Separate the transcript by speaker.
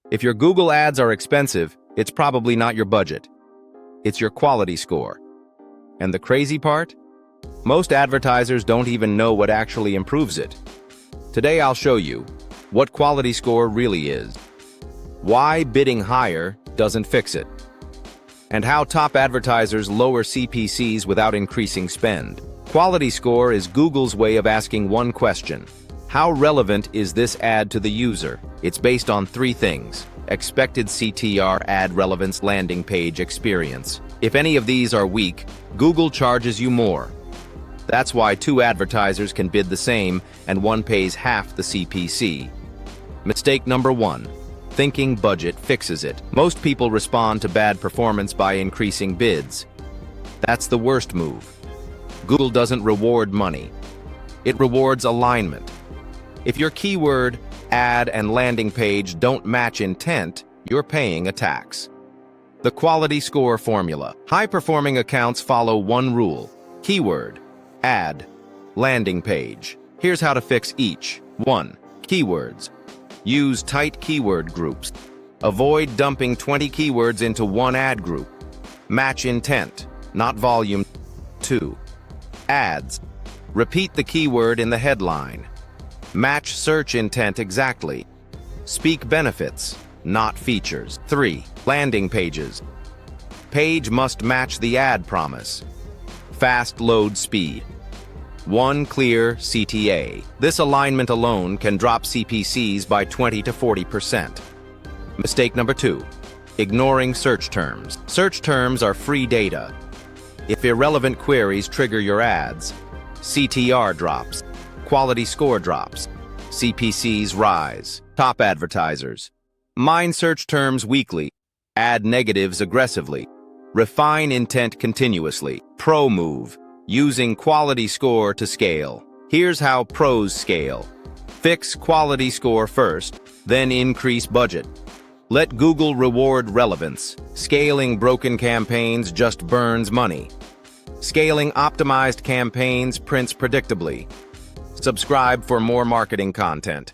Speaker 1: If your Google ads are expensive, it's probably not your budget. It's your quality score. And the crazy part? Most advertisers don't even know what actually improves it. Today I'll show you what quality score really is, why bidding higher doesn't fix it, and how top advertisers lower CPCs without increasing spend. Quality score is Google's way of asking one question: how relevant is this ad to the user? It's based on three things: expected CTR, ad relevance, landing page experience. If any of these are weak, Google charges you more. That's why two advertisers can bid the same and one pays half the CPC. Mistake number one: thinking budget fixes it. Most people respond to bad performance by increasing bids. That's the worst move. Google doesn't reward money. It rewards alignment. If your keyword, ad, and landing page don't match intent, you're paying a tax. The quality score formula. High-performing accounts follow one rule: keyword, ad, landing page. Here's how to fix each. 1. Keywords. Use tight keyword groups. Avoid dumping 20 keywords into one ad group. Match intent, not volume. 2. Ads. Repeat the keyword in the headline. Match search intent exactly. Speak benefits, not features. 3. Landing pages. Page must match the ad promise. Fast load speed. One clear CTA. This alignment alone can drop CPCs by 20 to 40%. Mistake number 2. Ignoring search terms. Search terms are free data. If irrelevant queries trigger your ads, CTR drops, quality score drops, CPCs rise. Top advertisers. Mine search terms weekly. Add negatives aggressively. Refine intent continuously. Pro move. Using quality score to scale. Here's how pros scale. Fix quality score first, then increase budget. Let Google reward relevance. Scaling broken campaigns just burns money. Scaling optimized campaigns prints predictably. Subscribe for more marketing content.